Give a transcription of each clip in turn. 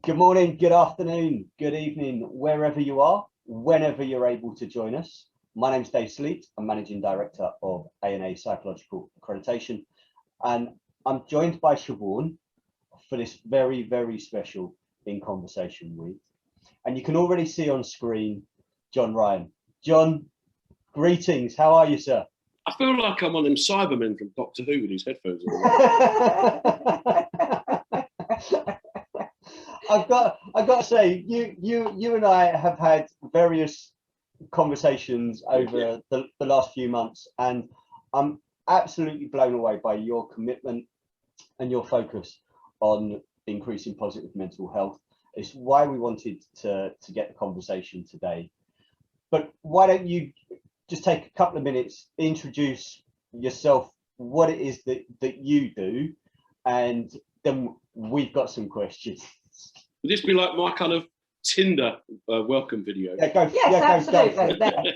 Good morning, good afternoon, good evening, wherever you are, whenever you're able to join us. My name's Dave Sleet. I'm Managing Director of A&A Psychological Accreditation, and I'm joined by Siobhan for this very, very special In Conversation week. And you can already see on screen John Ryan. John, greetings. How are you, sir? I feel like I'm one of them Cybermen from Doctor Who with his headphones on. I've got to say, you and I have had various conversations over the last few months, and I'm absolutely blown away by your commitment and your focus on increasing positive mental health. It's why we wanted to get the conversation today. But why don't you just take a couple of minutes, introduce yourself, what it is that you do, and then we've got some questions. Would this be like my kind of Tinder welcome video? Yeah, go. Yes, Yeah, absolutely.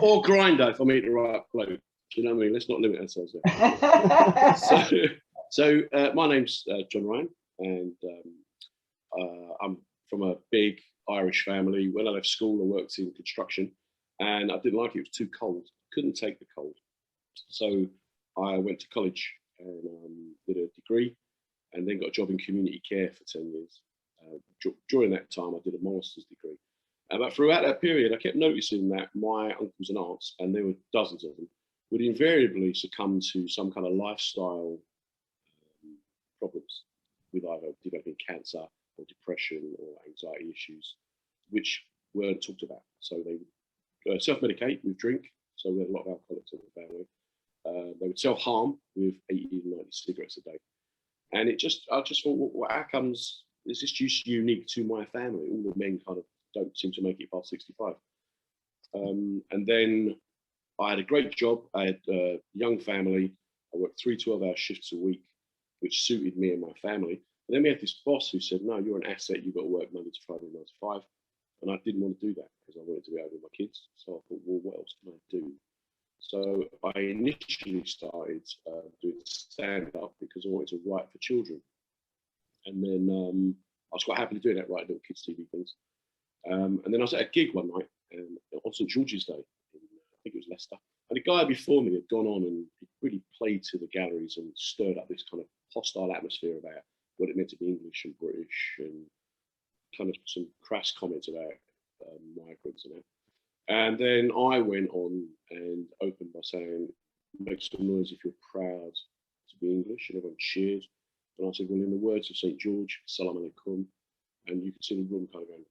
or Grindr if I meet the right bloke. Do you know what I mean? Let's not limit ourselves there. So my name's John Ryan, and I'm from a big Irish family. When I left school, I worked in construction, and I didn't like it. It was too cold. Couldn't take the cold. So I went to college and did a degree, and then got a job in community care for 10 years. During that time, I did a master's degree. But throughout that period, I kept noticing that my uncles and aunts, and there were dozens of them, would invariably succumb to some kind of lifestyle problems with either developing cancer or depression or anxiety issues, which weren't talked about. So they would self-medicate with drink. So we had a lot of alcoholics in the family. They would self-harm with 80 to 90 cigarettes a day. And I just thought, well, how comes is this just unique to my family? All the men kind of don't seem to make it past 65. And then I had a great job. I had a young family. I worked 3 12-hour shifts a week, which suited me and my family. And then we had this boss who said, no, you're an asset. You've got to work Monday to Friday, 9 to 5. And I didn't want to do that because I wanted to be out with my kids. So I thought, well, what else can I do? So I initially started doing stand-up because I wanted to write for children. And then I was quite happy to do that, write little kids' TV things. And then I was at a gig one night on St George's Day, I think it was Leicester. And the guy before me had gone on and really played to the galleries and stirred up this kind of hostile atmosphere about what it meant to be English and British, and kind of some crass comments about migrants and that. And then I went on and opened by saying, make some noise if you're proud to be English, and everyone cheered. And I said, well, in the words of St George, salam alaikum, and you could see the room kind of going,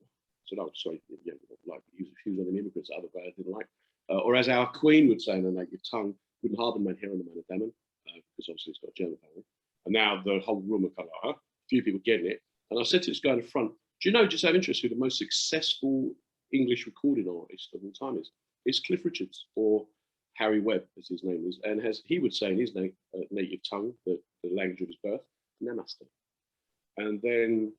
so no, sorry, yeah, like he was one of the immigrants that other guy didn't like. Or as our Queen would say in her native tongue, wouldn't harbour man here on the man of Damon, because obviously it's got a German family. And now the whole room are kind of like, huh? A few people getting it. And I said to this guy in the front, do you know, just out of interest, who the most successful English recording artist of all time is? It's Cliff Richards, or Harry Webb, as his name is. And as he would say in his native tongue, the language of his birth, Namaste. And then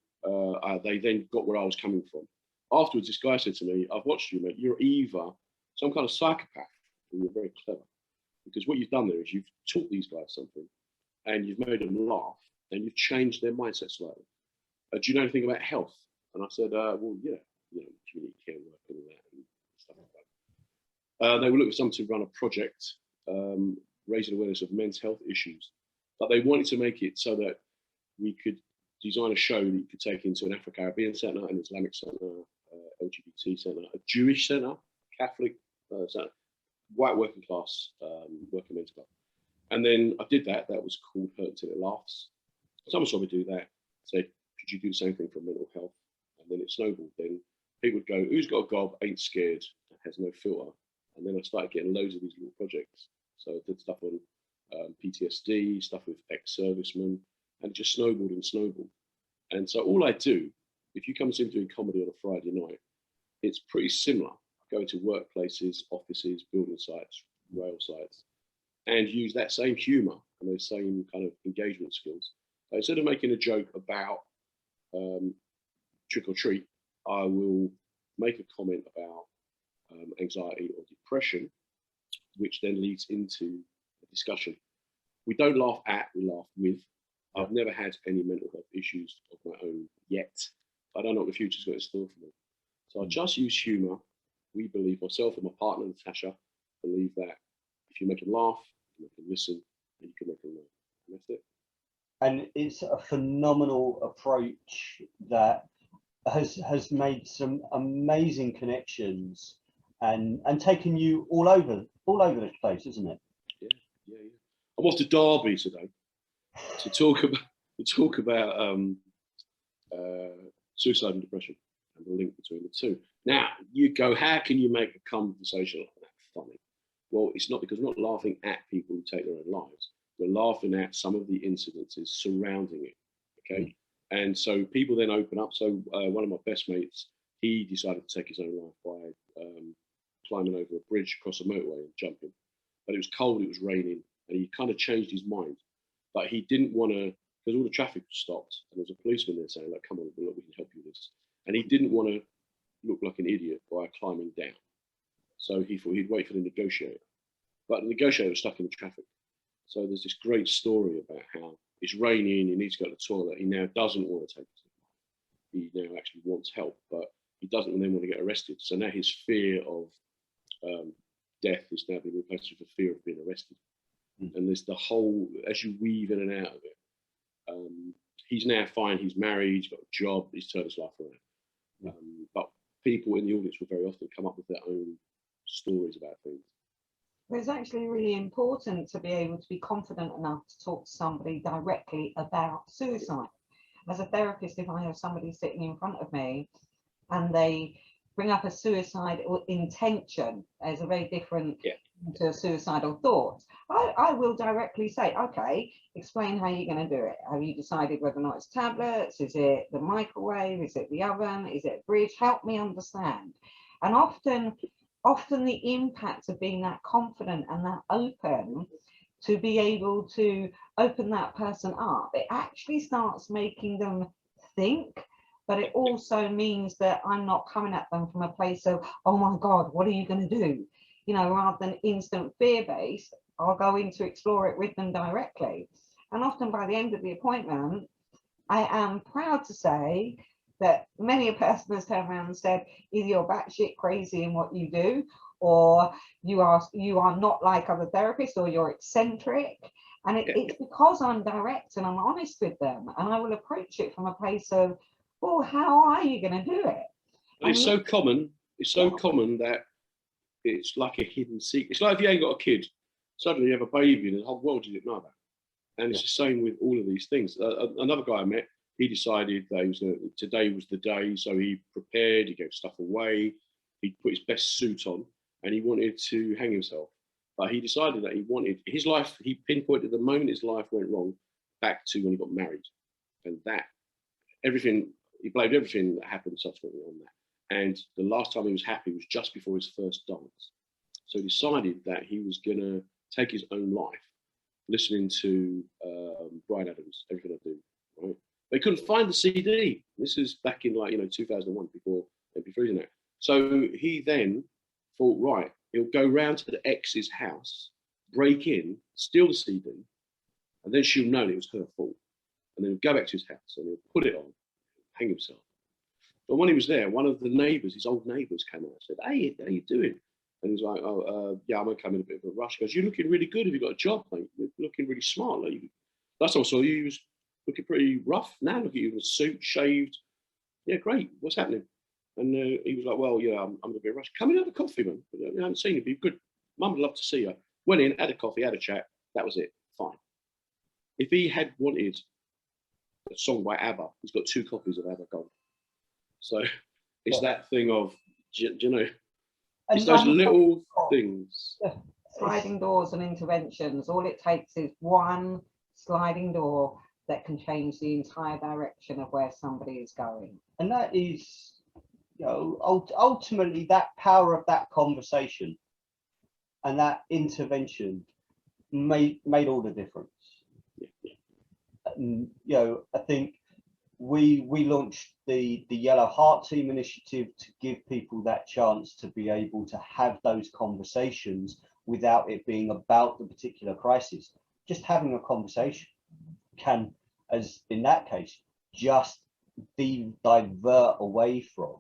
they then got where I was coming from. Afterwards, this guy said to me, I've watched you, mate. You're either some kind of psychopath or you're very clever. Because what you've done there is you've taught these guys something and you've made them laugh and you've changed their mindset slightly. Do you know anything about health? And I said, well, yeah, community care work and all that and stuff like that. They were looking for someone to run a project raising awareness of men's health issues. But they wanted to make it so that we could design a show that you could take into an Afro-Caribbean centre, an Islamic centre, LGBT centre, a Jewish centre, Catholic centre, white working class, working men's club. And then I did that. That was called Hurt Until It Laughs. Someone saw me do that, said, could you do the same thing for mental health? And then it snowballed. Then people would go, who's got a gob, ain't scared, has no filter. And then I started getting loads of these little projects. So I did stuff on PTSD, stuff with ex-servicemen, and it just snowballed and snowballed. And so all I do, if you come and see me doing comedy on a Friday night, it's pretty similar. I go into workplaces, offices, building sites, rail sites, and use that same humour and those same kind of engagement skills. So instead of making a joke about trick or treat, I will make a comment about anxiety or depression, which then leads into a discussion. We don't laugh at, we laugh with. I've never had any mental health issues of my own yet. I don't know what the future's got in store for me. So I just use humour. We believe, myself and my partner, Natasha, believe that if you make them laugh, you can listen, and you can make them learn. And that's it. And it's a phenomenal approach that has made some amazing connections and taken you all over the place, isn't it? Yeah. I'm off to Derby today to talk about suicide and depression and the link between the two. Now you go, how can you make a conversation like that funny? Well, it's not, because we're not laughing at people who take their own lives. We're laughing at some of the incidences surrounding it. Okay. And so people then open up. So one of my best mates, he decided to take his own life by climbing over a bridge across a motorway and jumping. But it was cold, it was raining, and he kind of changed his mind. But he didn't want to, because all the traffic was stopped, and there was a policeman there saying, like, come on, look, we can help you with this. And he didn't want to look like an idiot by climbing down. So he thought he'd wait for the negotiator. But the negotiator was stuck in the traffic. So there's this great story about how it's raining, he needs to go to the toilet, he now doesn't want to take it. He now actually wants help, but he doesn't then want to get arrested. So now his fear of death is now being replaced with the fear of being arrested. And there's the whole, as you weave in and out of it, he's now fine, he's married, he's got a job, he's turned his life around. But people in the audience will very often come up with their own stories about things. It's actually really important to be able to be confident enough to talk to somebody directly about suicide. As a therapist, if I have somebody sitting in front of me and they bring up a suicidal intention, as a very different to a suicidal thought, I will directly say, okay, explain how you're going to do it. Have you decided whether or not it's tablets? Is it the microwave? Is it the oven? Is it a bridge? Help me understand. And often the impact of being that confident and that open to be able to open that person up, it actually starts making them think, but it also means that I'm not coming at them from a place of, oh my God, what are you going to do? You know, rather than instant fear-based, I'll go in to explore it with them directly. And often by the end of the appointment, I am proud to say that many a person has turned around and said, either you're batshit crazy in what you do, or you are not like other therapists, or you're eccentric. And it's because I'm direct and I'm honest with them, and I will approach it from a place of, well, how are you going to do it? And it's so common. It's so common that it's like a hidden secret. It's like if you ain't got a kid, suddenly you have a baby and the whole world you didn't know about. And it's the same with all of these things. Another guy I met, he decided that today was the day, so he prepared, he gave stuff away, he put his best suit on, and he wanted to hang himself. But he decided that he wanted his life, he pinpointed the moment his life went wrong back to when he got married. And that, everything, he blamed everything that happened subsequently on that. And the last time he was happy was just before his first dance. So he decided that he was going to take his own life, listening to Bryan Adams, Everything I Do, right? They couldn't find the CD. This is back in 2001, before MP3 and that. So he then thought, right, he'll go round to the ex's house, break in, steal the CD, and then she'll know it was her fault. And then he'll go back to his house and he'll put it on, hang himself. But when he was there, one of the neighbours, his old neighbours, came out and said, hey, how you doing? And he's like, yeah, I'm going to come in a bit of a rush. He goes, you're looking really good. Have you got a job, mate? You're looking really smart. Last time I saw you, you was looking pretty rough. Now look at you in a suit, shaved. Yeah, great. What's happening? And he was like, well, yeah, I'm going to be a rush. Come in and have a coffee, man. I haven't seen you. Be good. Mum would love to see you. Went in, had a coffee, had a chat. That was it. Fine. If he had wanted a song by ABBA, he's got 2 copies of ABBA Gold. So it's that thing of, you know, it's those little things. Sliding doors and interventions. All it takes is one sliding door that can change the entire direction of where somebody is going. And that is, you know, ultimately that power of that conversation and that intervention made all the difference. And, you know, I think we launched the Yellow Heart Team initiative to give people that chance to be able to have those conversations without it being about the particular crisis. Just having a conversation can, as in that case, just divert away from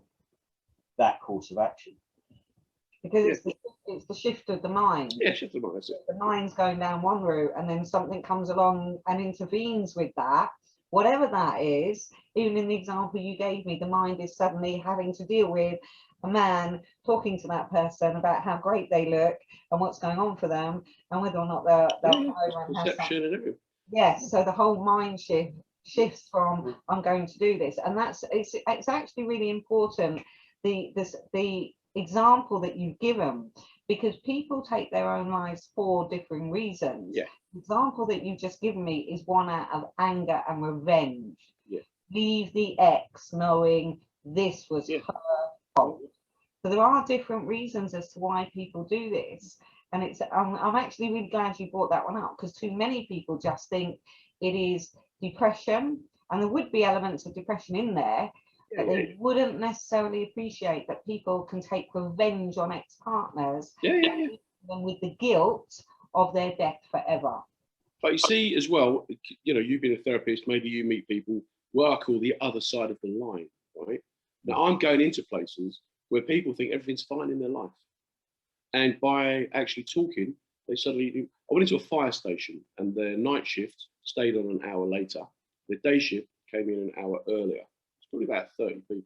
that course of action. Because it's the shift of the mind. Yeah, shift the mind. That's it. The mind's going down one route, and then something comes along and intervenes with that, whatever that is. Even in the example you gave me, the mind is suddenly having to deal with a man talking to that person about how great they look and what's going on for them, and whether or not they'll come over and have some. Perception and everything. Yes, so the whole mind shifts from I'm going to do this, and it's actually really important, the example that you've given, because people take their own lives for different reasons. Yeah. The example that you've just given me is one out of anger and revenge. Yeah. Leave the ex knowing this was her fault. So there are different reasons as to why people do this. And I'm actually really glad you brought that one up, because too many people just think it is depression, and there would be elements of depression in there, but they wouldn't necessarily appreciate that people can take revenge on ex-partners, them with the guilt of their death forever. But you see as well, you know, you've been a therapist, maybe you meet people what I call the other side of the line, right? Now I'm going into places where people think everything's fine in their life. And by actually talking, they suddenly, I went into a fire station and their night shift stayed on an hour later. The day shift came in an hour earlier. It's probably about 30 people,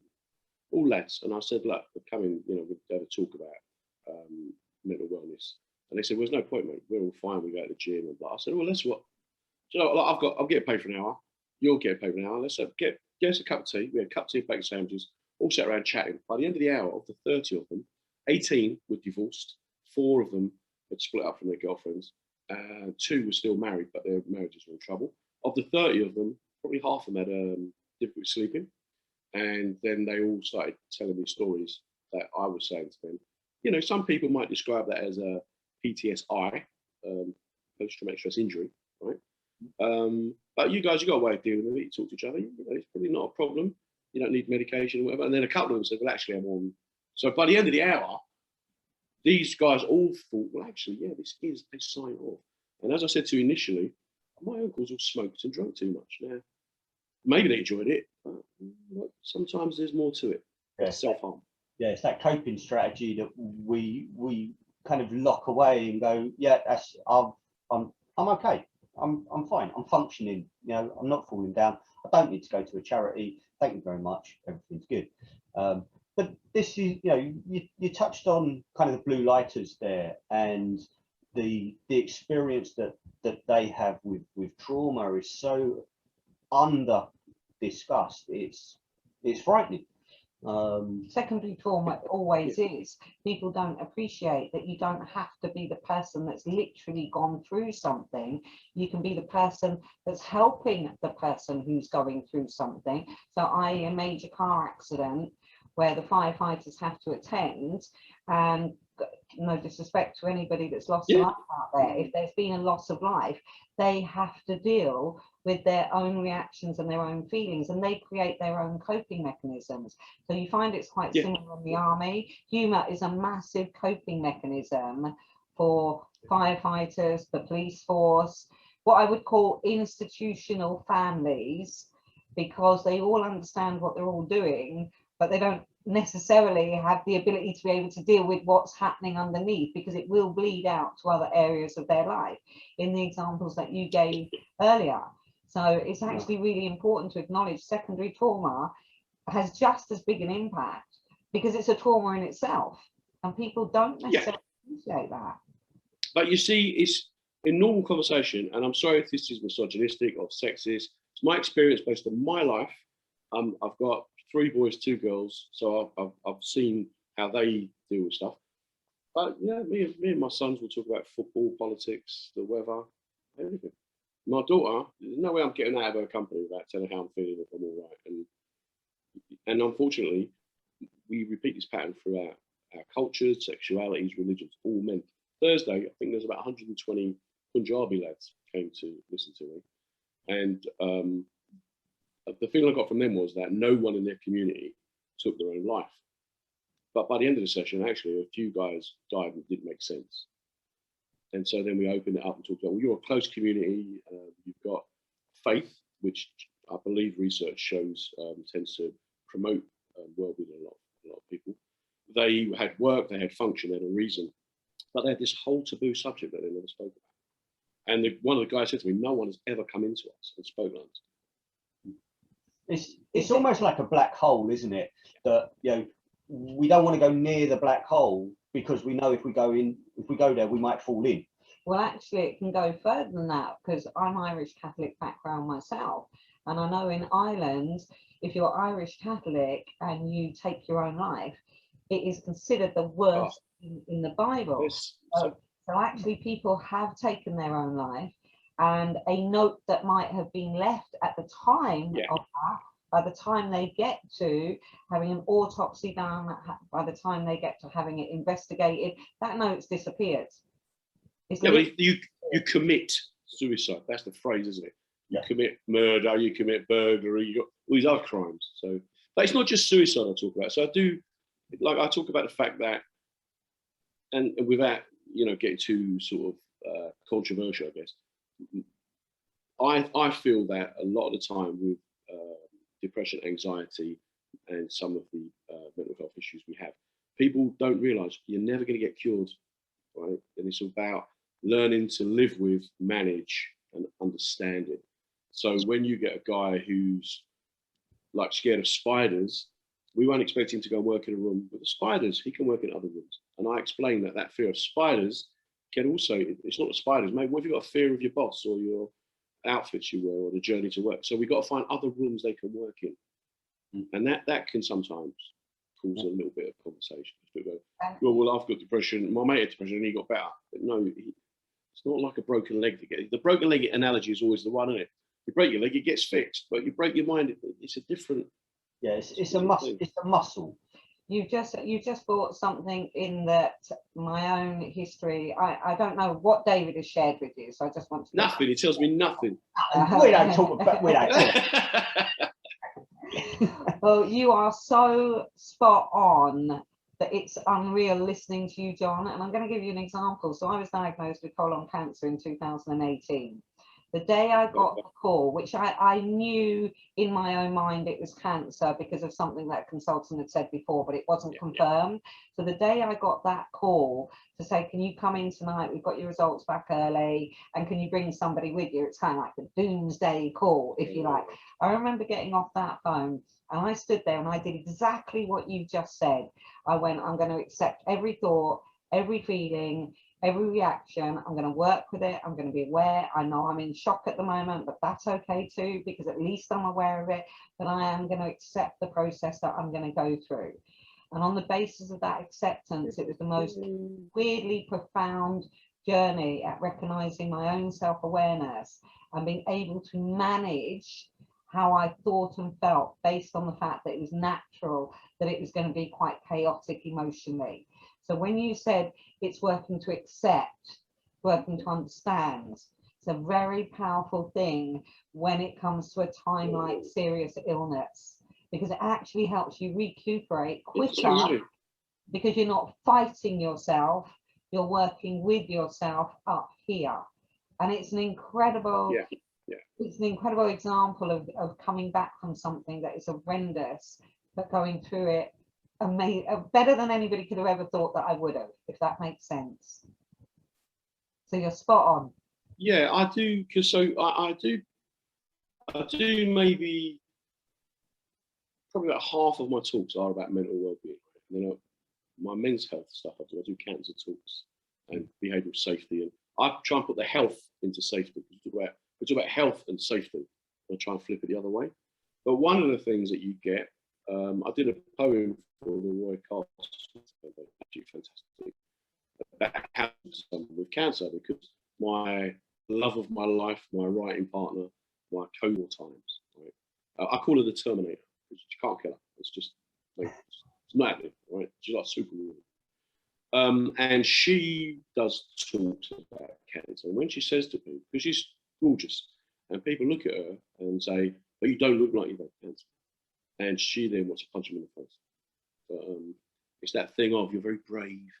all lads. And I said, look, we're coming, you know, we're going to talk about mental wellness. And they said, well, there's no point, mate. We're all fine. We go to the gym and blah. I said, well, let's what? So, you know, I'll get paid for an hour. You'll get paid for an hour. Let's get us a cup of tea. We had a cup of tea and bacon sandwiches, all sat around chatting. By the end of the hour, of the 30 of them, 18 were divorced. 4 of them had split up from their girlfriends. 2 were still married, but their marriages were in trouble. Of the 30 of them, probably half of them had difficulty sleeping. And then they all started telling me stories that I was saying to them. You know, some people might describe that as a PTSI, post-traumatic stress injury, right? But you guys, you got a way of dealing with it. You talk to each other. You know, it's probably not a problem. You don't need medication or whatever. And then a couple of them said, well, actually, I'm on. So by the end of the hour, these guys all thought, well, actually, yeah, this is a sign off. And as I said to you initially, my uncles all smoked and drunk too much. Now, maybe they enjoyed it, but sometimes there's more to it. It's self-harm. Yeah, it's that coping strategy that we kind of lock away and go, yeah, that's I'm okay. I'm fine. I'm functioning. You know, I'm not falling down. I don't need to go to a charity. Thank you very much. Everything's good. But this is, you know, you touched on kind of the blue lighters there, and the experience that they have with trauma is so under discussed. It's frightening. Secondary trauma always is. People don't appreciate that you don't have to be the person that's literally gone through something. You can be the person that's helping the person who's going through something. So a major car accident where the firefighters have to attend, and no disrespect to anybody that's lost a life out there, if there's been a loss of life, they have to deal with their own reactions and their own feelings, and they create their own coping mechanisms. So you find it's quite similar in the army. Humour is a massive coping mechanism for firefighters, the police force, what I would call institutional families, because they all understand what they're all doing, but they don't necessarily have the ability to be able to deal with what's happening underneath, because it will bleed out to other areas of their life in the examples that you gave earlier. So it's actually really important to acknowledge secondary trauma has just as big an impact, because it's a trauma in itself, and people don't necessarily appreciate that. But you see, it's in normal conversation, and I'm sorry if this is misogynistic or sexist. It's my experience based on my life. I've got 3 boys, 2 girls, so I've seen how they deal with stuff. But yeah, me and my sons will talk about football, politics, the weather, everything. My daughter, there's no way I'm getting out of her company without telling her how I'm feeling, if I'm all right. And unfortunately, we repeat this pattern throughout our cultures, sexualities, religions, all men. Thursday, I think there's about 120 Punjabi lads came to listen to me. And the feeling I got from them was that no one in their community took their own life. But by the end of the session, actually, a few guys died and it didn't make sense. And so then we opened it up and talked about, well, you're a close community. You've got faith, which I believe research shows tends to promote well-being in a lot of people. They had work, they had function, they had a reason, but they had this whole taboo subject that they never spoke about. And one of the guys said to me, no one has ever come into us and spoken to us. It's almost like a black hole, isn't it? That, you know, we don't want to go near the black hole because we know if we go there, we might fall in. Well, actually, it can go further than that, because I'm Irish Catholic background myself. And I know in Ireland, if you're Irish Catholic and you take your own life, it is considered the worst in the Bible. Yes. So actually, people have taken their own life, and a note that might have been left at the time of that, by the time they get to having an autopsy done, by the time they get to having it investigated, that note's disappeared. Yeah, but you commit suicide. That's the phrase, isn't it? You commit murder, you commit burglary, you got all these other crimes. So, but it's not just suicide I talk about. So I talk about the fact that, and without getting too sort of controversial, I guess, I feel that a lot of the time with depression, anxiety, and some of the mental health issues we have, people don't realise you're never going to get cured, right? And it's about learning to live with, manage, and understand it. So when you get a guy who's like scared of spiders, we won't expect him to go work in a room with the spiders. He can work in other rooms. And I explain that fear of spiders can also, it's not the spiders, mate. What if you've got a fear of your boss or your outfits you wear or the journey to work? So we've got to find other rooms they can work in. And that can sometimes cause a little bit of conversation. Well, I've got depression. My mate had depression and he got better. But no, it's not like a broken leg. The broken leg analogy is always the one, isn't it? You break your leg, it gets fixed. But you break your mind, it's a different. Yeah, it's a muscle. It's a muscle. You just brought something in that my own history. I don't know what David has shared with you, so I just want to. Nothing. He tells me nothing. We don't talk about. We don't talk. Well, you are so spot on that it's unreal listening to you, John. And I'm going to give you an example. So I was diagnosed with colon cancer in 2018. The day I got the call, which I knew in my own mind it was cancer because of something that a consultant had said before, but it wasn't confirmed. So the day I got that call to say, can you come in tonight? We've got your results back early. And can you bring somebody with you? It's kind of like a doomsday call, if you like. I remember getting off that phone and I stood there and I did exactly what you just said. I went, I'm going to accept every thought, every feeling, every reaction. I'm going to work with it. I'm going to be aware. I know I'm in shock at the moment, but that's okay too, because at least I'm aware of it. But I am going to accept the process that I'm going to go through. And on the basis of that acceptance, it was the most weirdly profound journey at recognizing my own self-awareness and being able to manage how I thought and felt based on the fact that it was natural, that it was going to be quite chaotic emotionally. So when you said it's working to accept, working to understand, it's a very powerful thing when it comes to a time like serious illness, because it actually helps you recuperate quicker because you're not fighting yourself, you're working with yourself up here. And it's an incredible, it's an incredible example of coming back from something that is horrendous, but going through it better than anybody could have ever thought that I would have, if that makes sense. So you're spot on. Yeah, I do, because I do maybe probably about half of my talks are about mental well-being. You know, my men's health stuff I do cancer talks and behavioural safety, and I try and put the health into safety. We talk about health and safety. I try and flip it the other way. But one of the things that you get, I did a poem for the Roy Carson, actually fantastic, about how someone with cancer, because my love of my life, my writing partner, my co-war times, right? I call her the Terminator, because you can't kill her. It's just, like, it's not happening, right? She's like Superwoman. And she does talks about cancer. And when she says to people, because she's gorgeous, and people look at her and say, but you don't look like you've had cancer. And she then wants to punch him in the face. But it's that thing of, you're very brave.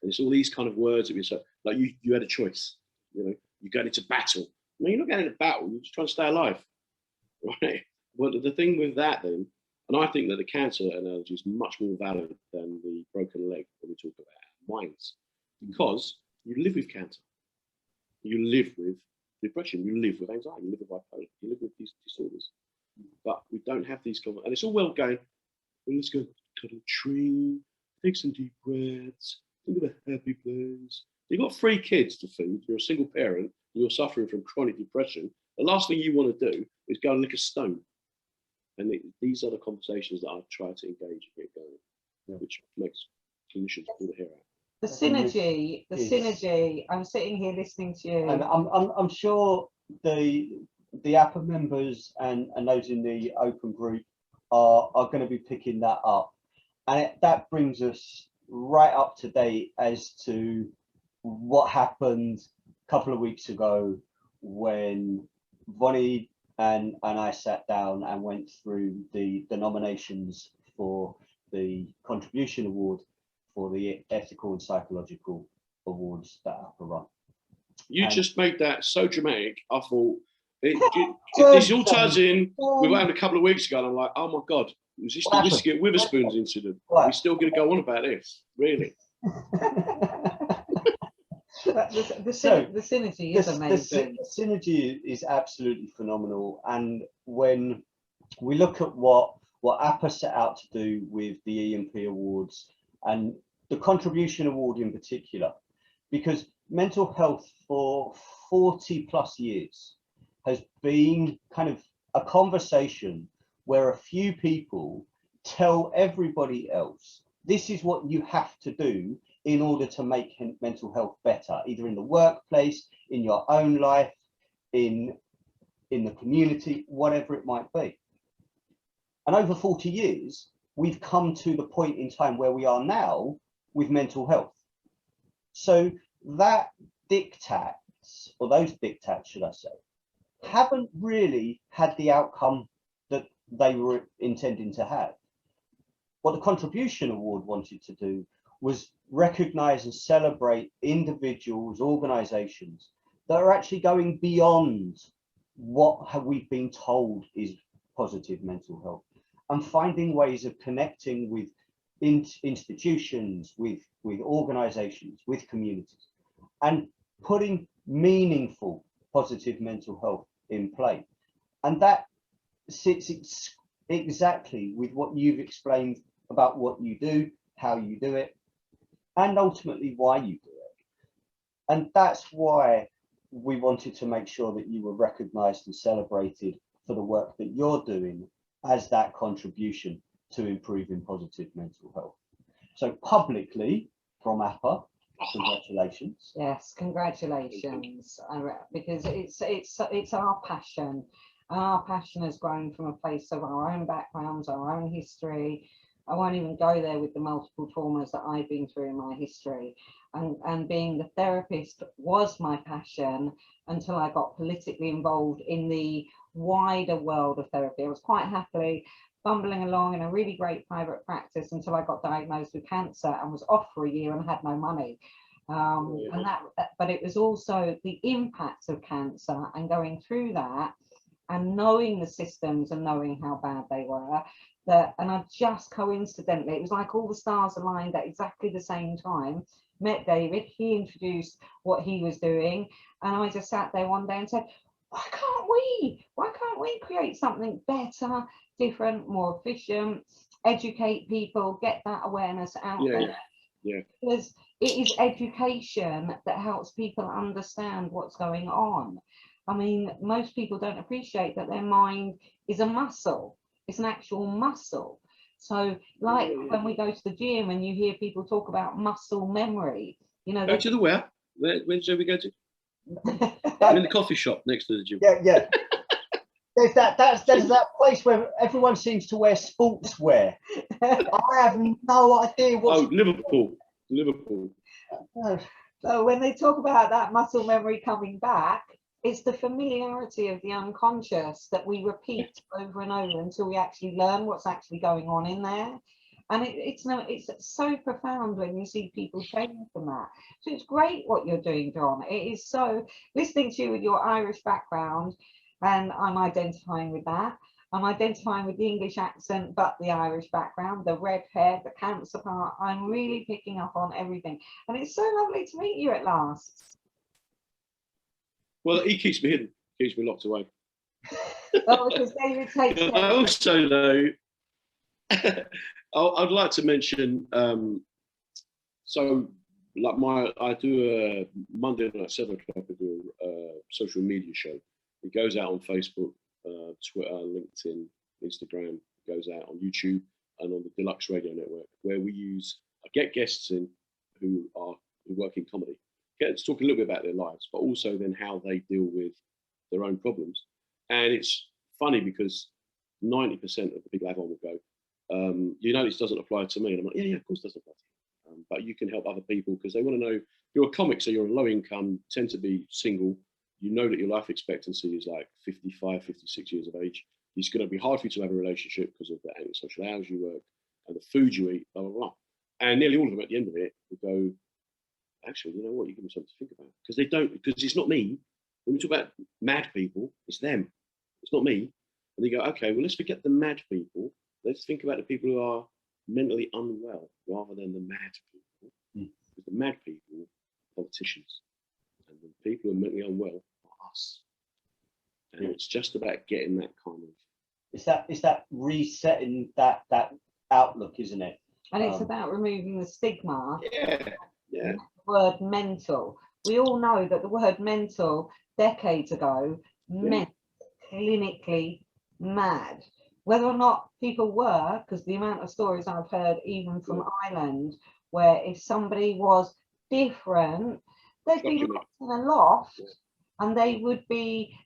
And it's all these kind of words that we say, like you had a choice, you know, you got into battle. No, you're not going into battle, you're just trying to stay alive, right? Well, the thing with that then, and I think that the cancer analogy is much more valid than the broken leg that we talk about minds, because you live with cancer, you live with depression, you live with anxiety, you live with bipolar, you live with these disorders. But we don't have these conversations, and it's all well going, well, let's go cut a tree, take some deep breaths, think of a happy place. You've got 3 kids to feed, you're a single parent, you're suffering from chronic depression. The last thing you want to do is go and lick a stone. And these are the conversations that I try to engage and get going, which makes clinicians pull the hair out. The synergy. I'm sitting here listening to you, and I'm sure the APA members and those in the open group are going to be picking that up, and that brings us right up to date as to what happened a couple of weeks ago when Vonnie and I sat down and went through the nominations for the contribution award for the ethical and psychological awards that APA run. You just made that so dramatic. I thought this all ties in with what happened a couple of weeks ago, and I'm like, oh my God, was this the whiskey at Witherspoon's incident? Are we still going to go on about this? Really? the synergy is amazing. The synergy is absolutely phenomenal, and when we look at what APA set out to do with the EMP awards and the contribution award in particular, because mental health for 40 plus years has been kind of a conversation where a few people tell everybody else, this is what you have to do in order to make mental health better, either in the workplace, in your own life, in the community, whatever it might be. And over 40 years, we've come to the point in time where we are now with mental health. So that diktats, or those diktats, should I say, haven't really had the outcome that they were intending to have. What the contribution award wanted to do was recognize and celebrate individuals, organizations that are actually going beyond what we've been told is positive mental health, and finding ways of connecting with institutions, with organizations, with communities, and putting meaningful positive mental health in play. And that sits exactly with what you've explained about what you do, how you do it, and ultimately why you do it. And that's why we wanted to make sure that you were recognized and celebrated for the work that you're doing as that contribution to improving positive mental health. So publicly, from APA, congratulations. Yes, congratulations, because it's our passion, and our passion has grown from a place of our own backgrounds, our own history. I won't even go there with the multiple traumas that I've been through in my history, and being the therapist was my passion until I got politically involved in the wider world of therapy. I was quite happily bumbling along in a really great private practice until I got diagnosed with cancer and was off for a year and had no money. But it was also the impact of cancer and going through that and knowing the systems and knowing how bad they were, and I just coincidentally, it was like all the stars aligned at exactly the same time, met David, he introduced what he was doing, and I just sat there one day and said, why can't we create something better, different, more efficient, educate people, get that awareness out there? Because it is education that helps people understand what's going on. I mean, most people don't appreciate that their mind is a muscle. It's an actual muscle. So like when we go to the gym and you hear people talk about muscle memory, you know, go to the where should we go to? In the coffee shop next to the gym. Yeah. There's that place where everyone seems to wear sportswear. I have no idea what. Oh, Liverpool. So when they talk about that muscle memory coming back, it's the familiarity of the unconscious that we repeat over and over until we actually learn what's actually going on in there. And it's so profound when you see people change from that. So it's great what you're doing, John. It is so, listening to you with your Irish background, and I'm identifying with that. I'm identifying with the English accent, but the Irish background, the red hair, the cancer part. I'm really picking up on everything. And it's so lovely to meet you at last. Well, he keeps me hidden, keeps me locked away. Well, because David takes I also though, I'd like to mention, so like I do a Monday night 7 o'clock, I do a social media show. It goes out on Facebook, Twitter, LinkedIn, Instagram. It goes out on YouTube and on the Deluxe Radio Network, where I get guests in who work in comedy, get to talk a little bit about their lives, but also then how they deal with their own problems. And it's funny because 90% of the people I have on will go, you know, this doesn't apply to me. And I'm like, yeah, of course it doesn't apply to you. But you can help other people because they want to know, you're a comic, so you're on low income, tend to be single. You know that your life expectancy is like 55, 56 years of age. It's going to be hard for you to have a relationship because of the antisocial hours you work and the food you eat, blah, blah, blah. And nearly all of them at the end of it will go, actually, you know what, you give me something to think about. Because it's not me. When we talk about mad people, it's them. It's not me. And they go, okay, well, let's forget the mad people. Let's think about the people who are mentally unwell rather than the mad people. Because the mad people are politicians. And the people who are mentally unwell are us. And it's just about getting that kind of... It's that resetting that outlook, isn't it? And it's about removing the stigma. Yeah. The word mental. We all know that the word mental decades ago meant clinically mad. Whether or not people were, because the amount of stories I've heard even from Ireland, where if somebody was different, they'd be locked in a loft, and it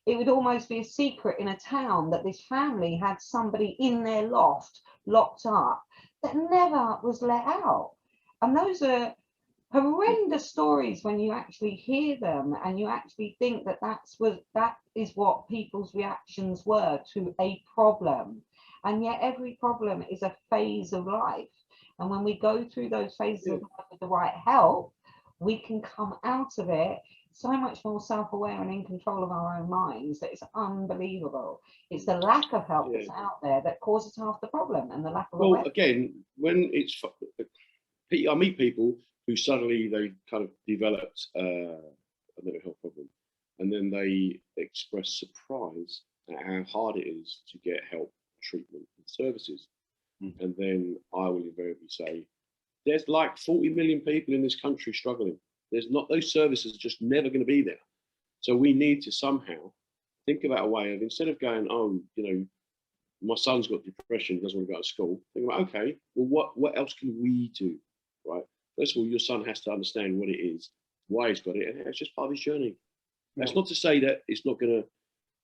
would almost be a secret in a town that this family had somebody in their loft locked up that never was let out. And those are horrendous stories when you actually hear them and you actually think that that is what people's reactions were to a problem. And yet every problem is a phase of life. And when we go through those phases of life with the right help, we can come out of it so much more self-aware and in control of our own minds that it's unbelievable. It's the lack of help that's out there that causes half the problem, and the lack of awareness. Again, when I meet people who suddenly they kind of developed a mental health problem, and then they express surprise at how hard it is to get help, treatment, and services. And then I will invariably say, there's like 40 million people in this country struggling. Those services are just never going to be there. So we need to somehow think about a way of, instead of going, oh, you know, my son's got depression, doesn't want to go to school. Think about, okay, well, what else can we do, right? First of all, your son has to understand what it is, why he's got it, and it's just part of his journey. That's not to say that it's not going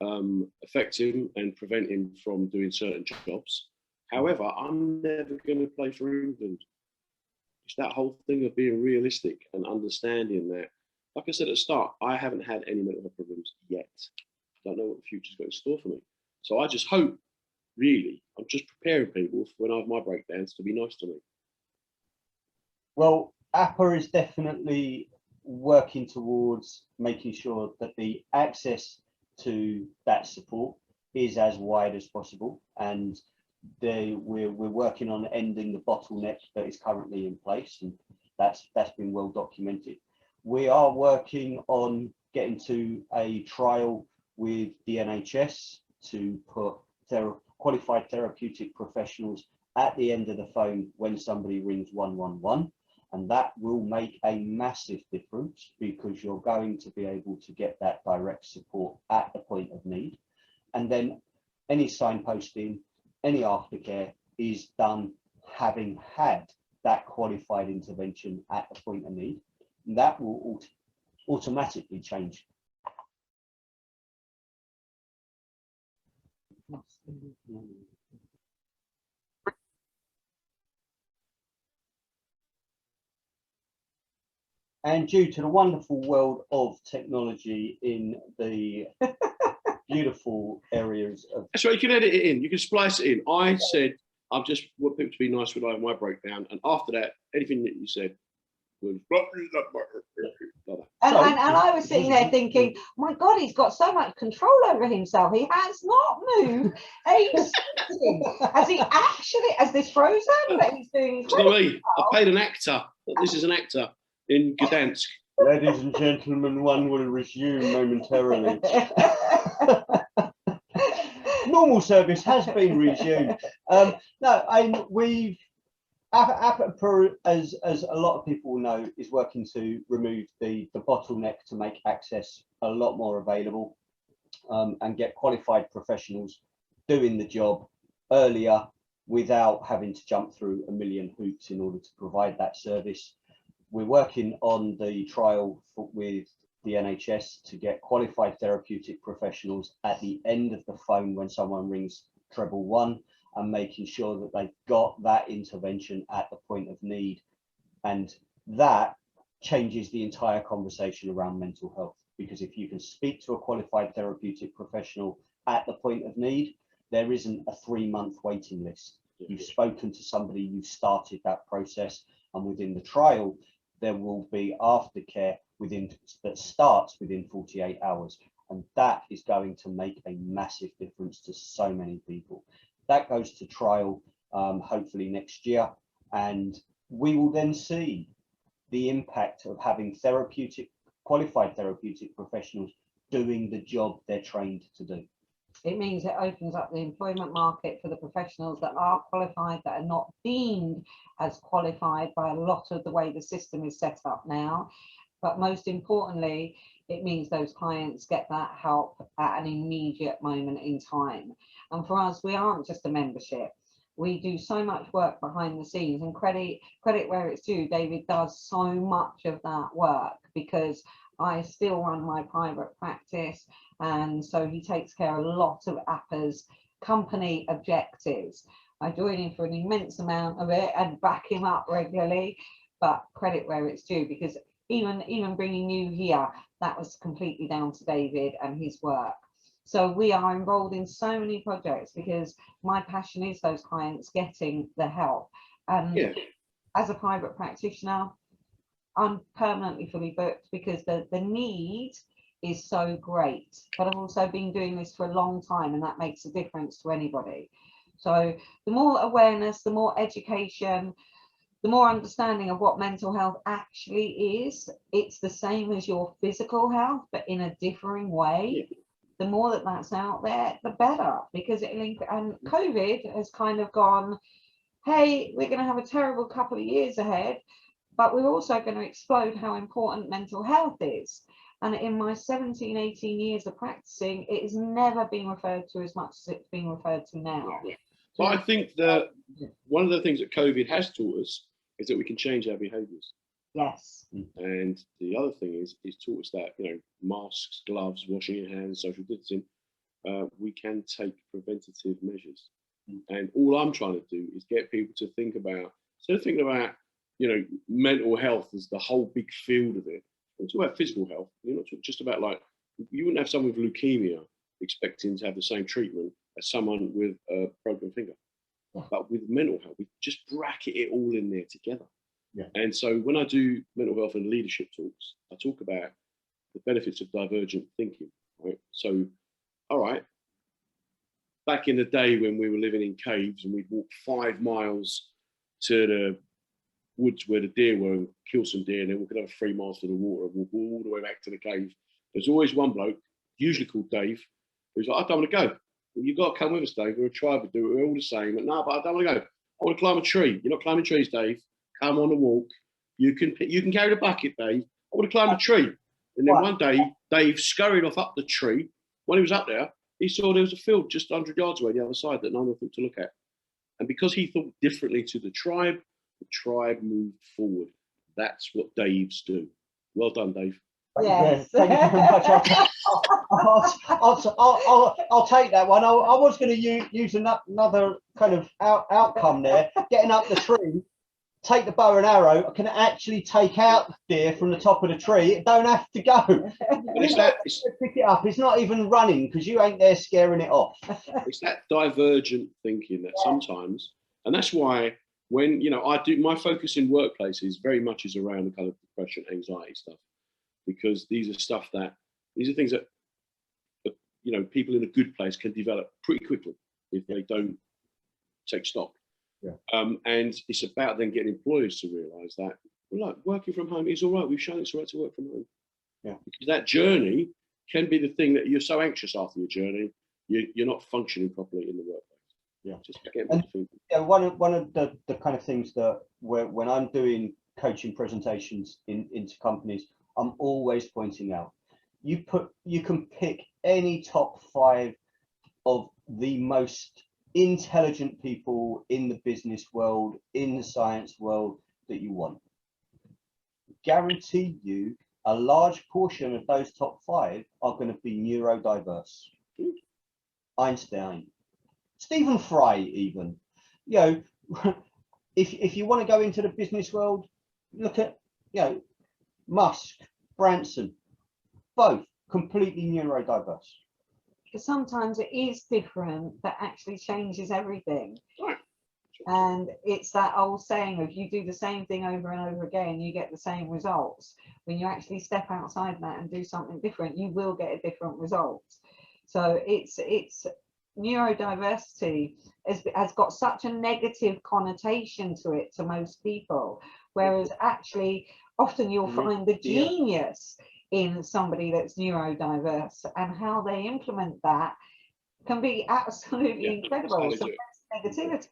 to affect him and prevent him from doing certain jobs. However, I'm never going to play for England. It's that whole thing of being realistic and understanding that, like I said at the start, I haven't had any mental health problems yet. I don't know what the future's got in store for me. So I just hope, really, I'm just preparing people for when I have my breakdowns to be nice to me. Well, APA is definitely working towards making sure that the access to that support is as wide as possible, and we're working on ending the bottleneck that is currently in place, and that's been well documented. We are working on getting to a trial with the NHS to put qualified therapeutic professionals at the end of the phone when somebody rings 111, and that will make a massive difference because you're going to be able to get that direct support at the point of need. And then any signposting, any aftercare is done having had that qualified intervention at the point of need. And that will automatically change. And due to the wonderful world of technology in the beautiful areas of... That's right, you can edit it in, you can splice it in. I said, I just want people to be nice when I have my breakdown. And after that, anything that you said, like And, So- and I was sitting there thinking, my God, he's got so much control over himself. He has not moved a second. Has this frozen? That he's doing It's not me. I paid an actor. This is an actor in Gdansk. Ladies and gentlemen, one will resume momentarily. Normal service has been resumed. No, we've APA, as a lot of people know, is working to remove the bottleneck to make access a lot more available, and get qualified professionals doing the job earlier without having to jump through a million hoops in order to provide that service. We're working on the trial with the NHS to get qualified therapeutic professionals at the end of the phone when someone rings 111, and making sure that they've got that intervention at the point of need. And that changes the entire conversation around mental health, because if you can speak to a qualified therapeutic professional at the point of need, there isn't a 3-month waiting list. You've spoken to somebody, you've started that process, and within the trial, there will be aftercare that starts within 48 hours. And that is going to make a massive difference to so many people. That goes to trial hopefully next year, and we will then see the impact of having qualified therapeutic professionals doing the job they're trained to do. It means it opens up the employment market for the professionals that are qualified, that are not deemed as qualified by a lot of the way the system is set up now. But most importantly, it means those clients get that help at an immediate moment in time. And for us, we aren't just a membership. We do so much work behind the scenes, and credit where it's due. David does so much of that work because I still run my private practice, and so he takes care of a lot of APA's company objectives. I join him for an immense amount of it and back him up regularly, but credit where it's due, because even bringing you here, that was completely down to David and his work. So we are involved in so many projects because my passion is those clients getting the help. And as a private practitioner, I'm permanently fully booked because the need is so great. But I've also been doing this for a long time, and that makes a difference to anybody. So the more awareness, the more education, the more understanding of what mental health actually is. It's the same as your physical health, but in a differing way. The more that's out there, the better, because and COVID has kind of gone, hey, we're going to have a terrible couple of years ahead, but we're also going to explode how important mental health is. And in my 17, 18 years of practicing, it has never been referred to as much as it's being referred to now. But I think that one of the things that COVID has taught us is that we can change our behaviours. Yes. And the other thing is taught us that, masks, gloves, washing your hands, social distancing, we can take preventative measures. And all I'm trying to do is get people to think about, instead of thinking about, mental health as the whole big field of it, we're talking about physical health. You're not talking just about, like, you wouldn't have someone with leukemia expecting to have the same treatment as someone with a broken finger. Yeah. But with mental health, we just bracket it all in there together. Yeah. And so when I do mental health and leadership talks, I talk about the benefits of divergent thinking, right? So, all right, back in the day when we were living in caves and we'd walk 5 miles to the woods where the deer were and kill some deer, and then we could have 3 miles to the water and walk all the way back to the cave. There's always one bloke, usually called Dave, who's like, I don't want to go. Well, you've got to come with us, Dave. We're a tribe, we're all the same. But no, but I don't want to go. I want to climb a tree. You're not climbing trees, Dave. Come on a walk. You can carry the bucket, Dave. I want to climb a tree. And then one day, Dave scurried off up the tree. When he was up there, he saw there was a field just 100 yards away, the other side, that no one thought to look at. And because he thought differently to the tribe moved forward. That's what Daves do. Well done, Dave. Yes. Thank you very much. I'll take that one. I was going to use another kind of outcome there. Getting up the tree, take the bow and arrow. I can actually take out the deer from the top of the tree. It don't have to go. Pick it up. It's not even running because you ain't there scaring it off. It's that divergent thinking that sometimes, and that's why when, you know, I do my focus in workplaces very much is around the kind of depression, anxiety stuff, because these are things that, you know, people in a good place can develop pretty quickly if they don't take stock. Yeah. And it's about then getting employers to realise that, well, look, working from home is all right. We've shown it's all right to work from home. Yeah. Because that journey can be the thing that you're so anxious after your journey, you're not functioning properly in the workplace. Yeah. Just get yeah, one of the kind of things that when I'm doing coaching presentations into companies, I'm always pointing out, you can pick any top 5 of the most intelligent people in the business world, in the science world that you want. Guarantee you a large portion of those top 5 are going to be neurodiverse. Einstein, Stephen Fry, even, you know, if you want to go into the business world, look at, you know, Musk, Branson, both completely neurodiverse. Because sometimes it is different that actually changes everything. Right. And it's that old saying of, you do the same thing over and over again, you get the same results. When you actually step outside that and do something different, you will get a different result. So it's neurodiversity has got such a negative connotation to it to most people, whereas actually often you'll find the genius in somebody that's neurodiverse, and how they implement that can be absolutely incredible. So that's negativity.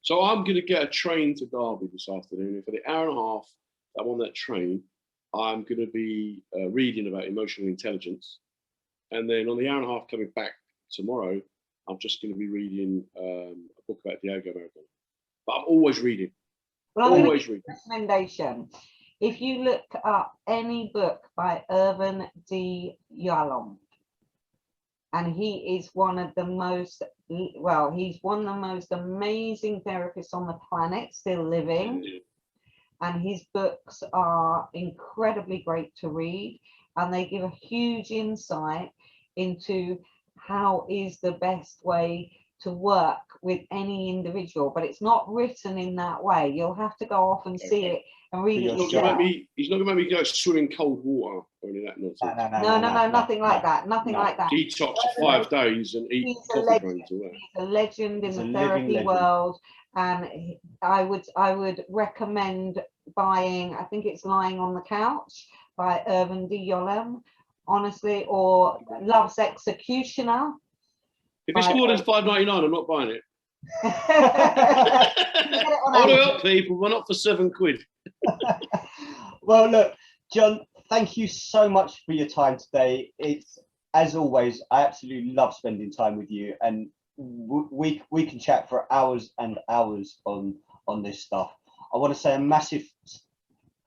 So I'm going to get a train to Derby this afternoon, and for the hour and a half I'm on that train, I'm going to be reading about emotional intelligence, and then on the hour and a half coming back tomorrow, I'm just going to be reading a book about Diego Maradona. But I'm always reading. Well, always reading. Recommendation: if you look up any book by Irvin D. Yalom, and he is one of the most, well, he's one of the most amazing therapists on the planet, still living. And his books are incredibly great to read, and they give a huge insight into how is the best way to work with any individual, but it's not written in that way. You'll have to go off and see it and read it. He's not going to make me go swim in cold water or any of that nonsense. No, nothing like that. Nothing like that. Detox for 5 days and eat coffee grains. He's a legend in the therapy world, and I would recommend buying, I think it's Lying on the Couch by Irvin D. Yalom, honestly, or Love's Executioner. If it's more than $5.99, I'm not buying it. I want to help people, but not for £7. Well, look, John, thank you so much for your time today. It's, as always, I absolutely love spending time with you, and we can chat for hours and hours on this stuff. I want to say a massive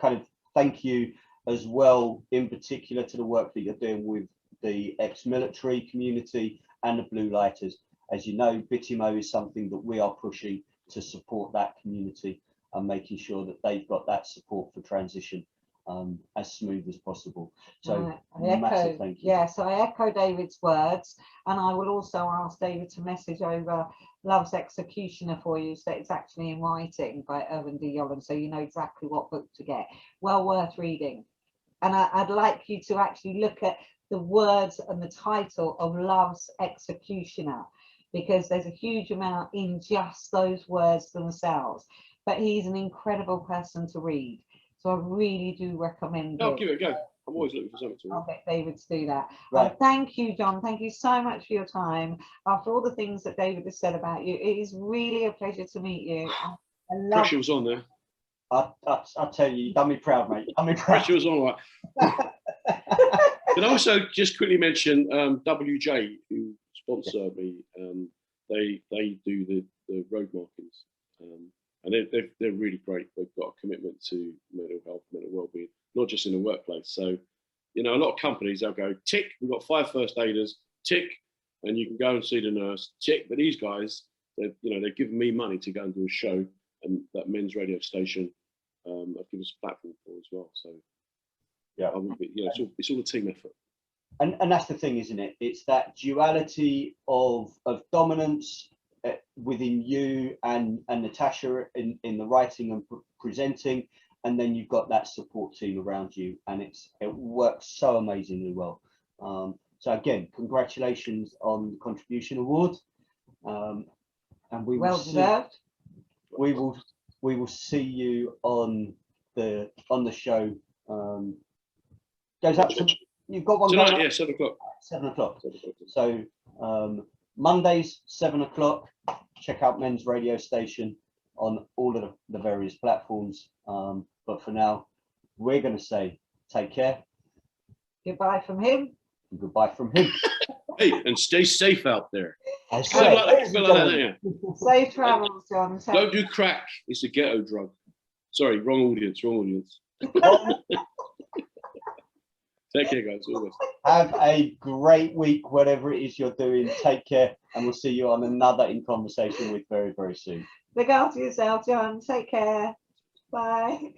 kind of thank you as well, in particular to the work that you're doing with the ex-military community and the blue lighters. As you know, Bitimo is something that we are pushing to support that community and making sure that they've got that support for transition as smooth as possible. So massive thank you. Yes, I echo David's words, and I will also ask David to message over Love's Executioner for you, so it's actually in writing by Irvin D. Yalom, so you know exactly what book to get. Well worth reading. And I'd like you to actually look at the words and the title of Love's Executioner, because there's a huge amount in just those words themselves. But he's an incredible person to read, so I really do recommend it. I'll give it a go. I'm always looking for something to read. I'll get David to do that. Right. Thank you, John. Thank you so much for your time. After all the things that David has said about you, it is really a pleasure to meet you. I love Pressure was on there. I'll tell you, you done me proud, mate. Done me proud. Pressure was on, right. Can I also just quickly mention WJ, who sponsored me. They do the road markings, and they're really great. They've got a commitment to mental health, mental well-being, not just in the workplace. So, you know, a lot of companies, they'll go, tick, we've got 5 first aiders, tick, and you can go and see the nurse, tick. But these guys, they've given me money to go and do a show, and that men's radio station, I've given us a platform for as well. So, yeah, it's all a team effort. And that's the thing, isn't it? It's that duality of dominance within you and Natasha in the writing and presenting, and then you've got that support team around you, and it works so amazingly well. So again, congratulations on the contribution award, and we will Well deserved. we will see you on the show. Goes up to, you've got one Tonight, going up yeah, 7 o'clock. 7 o'clock. 7 o'clock. So Mondays 7 o'clock. Check out Men's Radio Station on all of the various platforms. But for now, we're going to say take care. Goodbye from him. And goodbye from him. Hey, and stay safe out there. I Feel say, like that, feel like that, yeah. Safe travels, John. Don't do crack. It's a ghetto drug. Sorry, wrong audience. Wrong audience. Take care, guys. All the best. have a great week, whatever it is you're doing. Take care, and we'll see you on another In Conversation with very, very soon. Look after yourself, John. Take care. Bye.